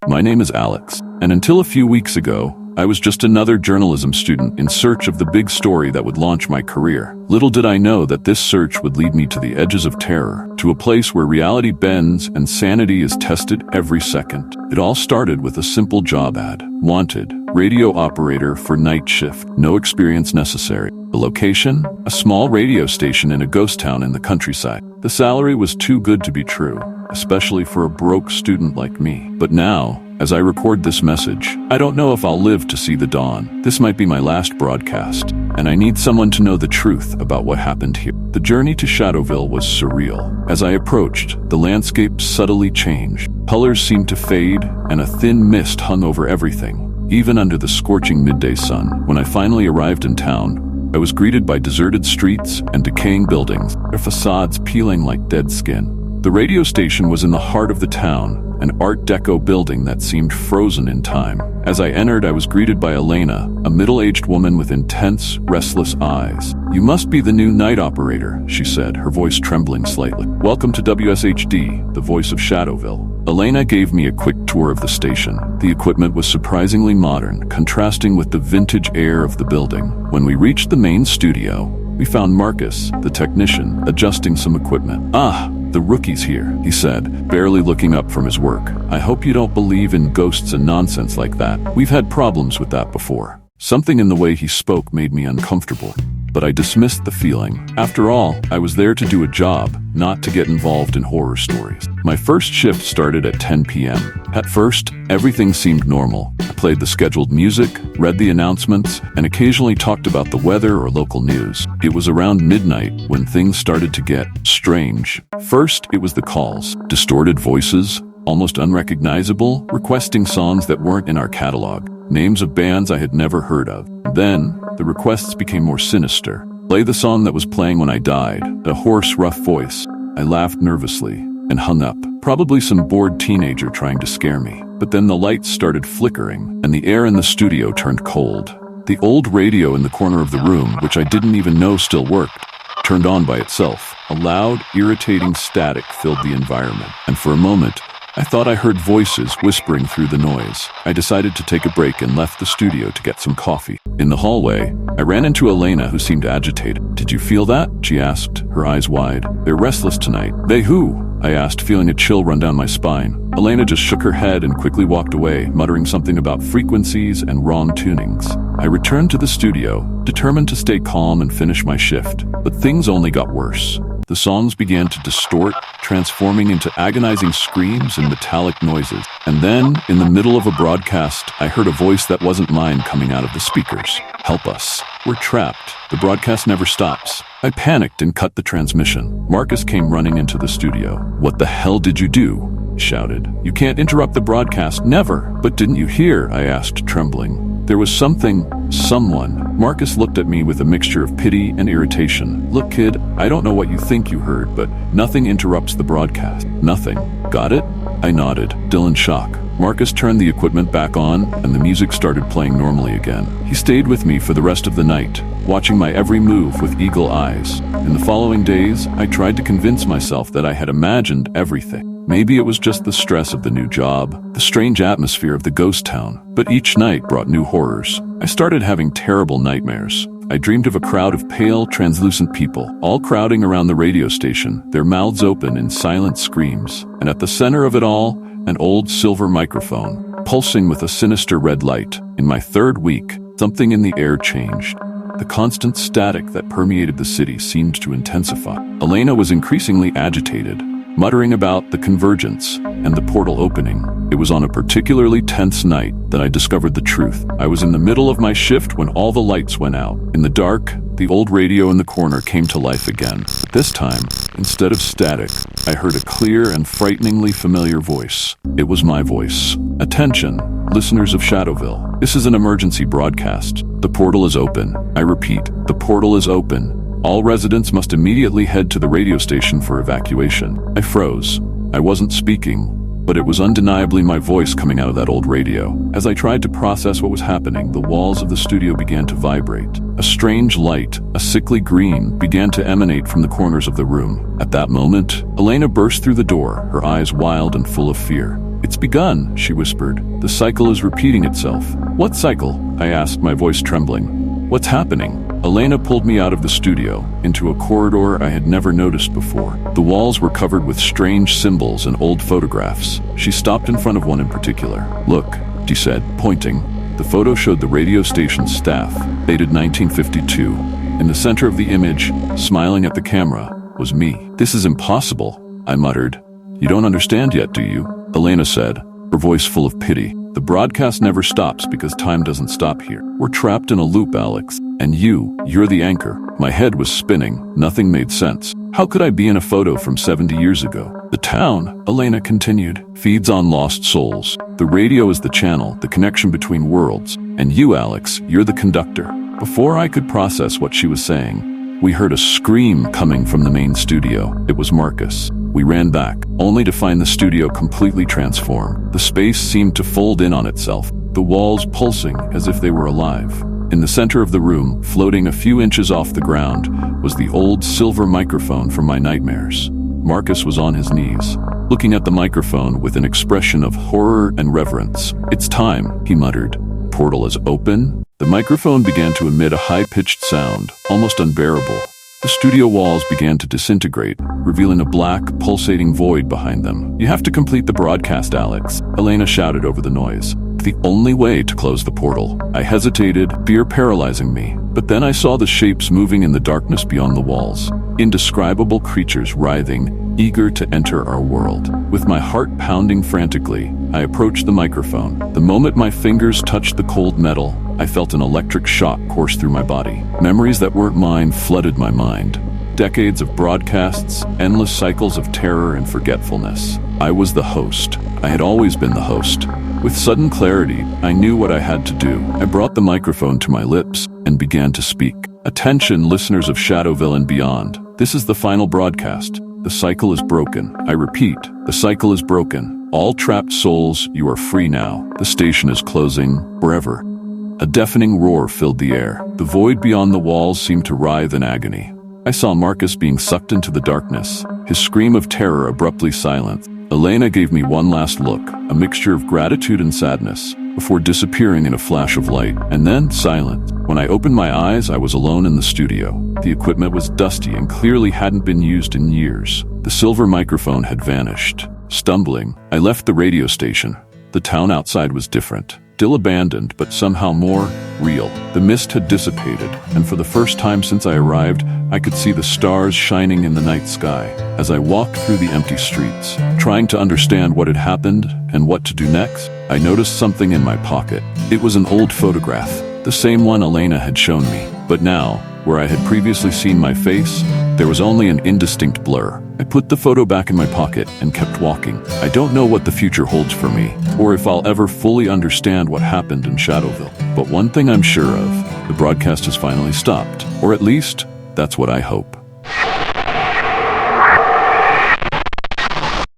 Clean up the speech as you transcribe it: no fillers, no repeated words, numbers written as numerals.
My name is Alex, and until a few weeks ago, I was just another journalism student in search of the big story that would launch my career. Little did I know that this search would lead me to the edges of terror, to a place where reality bends and sanity is tested every second. It all started with a simple job ad. Wanted, radio operator for night shift, no experience necessary. The location? A small radio station in a ghost town in the countryside. The salary was too good to be true, especially for a broke student like me. But now, as I record this message, I don't know if I'll live to see the dawn. This might be my last broadcast, and I need someone to know the truth about what happened here. The journey to Shadowville was surreal. As I approached, the landscape subtly changed. Colors seemed to fade, and a thin mist hung over everything, even under the scorching midday sun. When I finally arrived in town, I was greeted by deserted streets and decaying buildings, their facades peeling like dead skin. The radio station was in the heart of the town, an Art Deco building that seemed frozen in time. As I entered, I was greeted by Elena, a middle-aged woman with intense, restless eyes. "You must be the new night operator," she said, her voice trembling slightly. "Welcome to WSHD, the voice of Shadowville." Elena gave me a quick tour of the station. The equipment was surprisingly modern, contrasting with the vintage air of the building. When we reached the main studio, we found Marcus, the technician, adjusting some equipment. "Ah, the rookie's here," he said, barely looking up from his work. "I hope you don't believe in ghosts and nonsense like that. We've had problems with that before." Something in the way he spoke made me uncomfortable, but I dismissed the feeling. After all, I was there to do a job, not to get involved in horror stories. My first shift started at 10 p.m. At first, everything seemed normal. I played the scheduled music, read the announcements, and occasionally talked about the weather or local news. It was around midnight when things started to get strange. First, it was the calls. Distorted voices, almost unrecognizable, requesting songs that weren't in our catalog. Names of bands I had never heard of. Then, the requests became more sinister. "Play the song that was playing when I died," a hoarse, rough voice. I laughed nervously and hung up. Probably some bored teenager trying to scare me. But then the lights started flickering, and the air in the studio turned cold. The old radio in the corner of the room, which I didn't even know still worked, turned on by itself. A loud, irritating static filled the environment, and for a moment, I thought I heard voices whispering through the noise. I decided to take a break and left the studio to get some coffee. In the hallway, I ran into Elena, who seemed agitated. "Did you feel that?" she asked, her eyes wide. "They're restless tonight." "They who?" I asked, feeling a chill run down my spine. Elena just shook her head and quickly walked away, muttering something about frequencies and wrong tunings. I returned to the studio, determined to stay calm and finish my shift. But things only got worse. The songs began to distort, transforming into agonizing screams and metallic noises. And then, in the middle of a broadcast, I heard a voice that wasn't mine coming out of the speakers. "Help us. We're trapped. The broadcast never stops." I panicked and cut the transmission. Marcus came running into the studio. "What the hell did you do?" he shouted. "You can't interrupt the broadcast, never." "But didn't you hear?" I asked, trembling. There was someone. Marcus looked at me with a mixture of pity and irritation. "Look, kid, I don't know what you think you heard, but nothing interrupts the broadcast. Nothing. Got it?" I nodded, still in shock. Marcus turned the equipment back on, and the music started playing normally again. He stayed with me for the rest of the night, watching my every move with eagle eyes. In the following days, I tried to convince myself that I had imagined everything. Maybe it was just the stress of the new job, the strange atmosphere of the ghost town. But each night brought new horrors. I started having terrible nightmares. I dreamed of a crowd of pale, translucent people, all crowding around the radio station, their mouths open in silent screams. And at the center of it all, an old silver microphone, pulsing with a sinister red light. In my third week, something in the air changed. The constant static that permeated the city seemed to intensify. Elena was increasingly agitated, muttering about the convergence and the portal opening. It was on a particularly tense night that I discovered the truth. I was in the middle of my shift when all the lights went out. In the dark, the old radio in the corner came to life again. But this time, instead of static, I heard a clear and frighteningly familiar voice. It was my voice. "Attention, listeners of Shadowville. This is an emergency broadcast. The portal is open. I repeat, the portal is open. All residents must immediately head to the radio station for evacuation." I froze. I wasn't speaking, but it was undeniably my voice coming out of that old radio. As I tried to process what was happening, the walls of the studio began to vibrate. A strange light, a sickly green, began to emanate from the corners of the room. At that moment, Elena burst through the door, her eyes wild and full of fear. "It's begun," she whispered. "The cycle is repeating itself." "What cycle?" I asked, my voice trembling. "What's happening?" Elena pulled me out of the studio, into a corridor I had never noticed before. The walls were covered with strange symbols and old photographs. She stopped in front of one in particular. "Look," she said, pointing. The photo showed the radio station's staff, dated 1952. In the center of the image, smiling at the camera, was me. "This is impossible," I muttered. "You don't understand yet, do you?" Elena said, her voice full of pity. "The broadcast never stops because time doesn't stop here. We're trapped in a loop, Alex. And you're the anchor." My head was spinning. Nothing made sense. How could I be in a photo from 70 years ago? "The town," Elena continued, "feeds on lost souls. The radio is the channel, the connection between worlds. And you, Alex, you're the conductor." Before I could process what she was saying, we heard a scream coming from the main studio. It was Marcus. We ran back, only to find the studio completely transformed. The space seemed to fold in on itself, the walls pulsing as if they were alive. In the center of the room, floating a few inches off the ground, was the old silver microphone from my nightmares. Marcus was on his knees, looking at the microphone with an expression of horror and reverence. "It's time," he muttered. "Portal is open." The microphone began to emit a high-pitched sound, almost unbearable. The studio walls began to disintegrate, revealing a black, pulsating void behind them. "You have to complete the broadcast, Alex," Elena shouted over the noise. "The only way to close the portal." I hesitated, fear paralyzing me, but then I saw the shapes moving in the darkness beyond the walls. Indescribable creatures writhing, eager to enter our world. With my heart pounding frantically, I approached the microphone. The moment my fingers touched the cold metal, I felt an electric shock course through my body. Memories that weren't mine flooded my mind. Decades of broadcasts, endless cycles of terror and forgetfulness. I was the host. I had always been the host. With sudden clarity, I knew what I had to do. I brought the microphone to my lips and began to speak. "Attention, listeners of Shadowville and beyond. This is the final broadcast. The cycle is broken. I repeat, the cycle is broken. All trapped souls, you are free now. The station is closing forever." A deafening roar filled the air. The void beyond the walls seemed to writhe in agony. I saw Marcus being sucked into the darkness, his scream of terror abruptly silenced. Elena gave me one last look, a mixture of gratitude and sadness, before disappearing in a flash of light, and then silence. When I opened my eyes, I was alone in the studio. The equipment was dusty and clearly hadn't been used in years. The silver microphone had vanished. Stumbling, I left the radio station. The town outside was different. Still abandoned, but somehow more real. The mist had dissipated, and for the first time since I arrived, I could see the stars shining in the night sky. As I walked through the empty streets, trying to understand what had happened and what to do next, I noticed something in my pocket. It was an old photograph, the same one Elena had shown me. But now, where I had previously seen my face, there was only an indistinct blur. I put the photo back in my pocket and kept walking. I don't know what the future holds for me, or if I'll ever fully understand what happened in Shadowville. But one thing I'm sure of, the broadcast has finally stopped. Or at least, that's what I hope.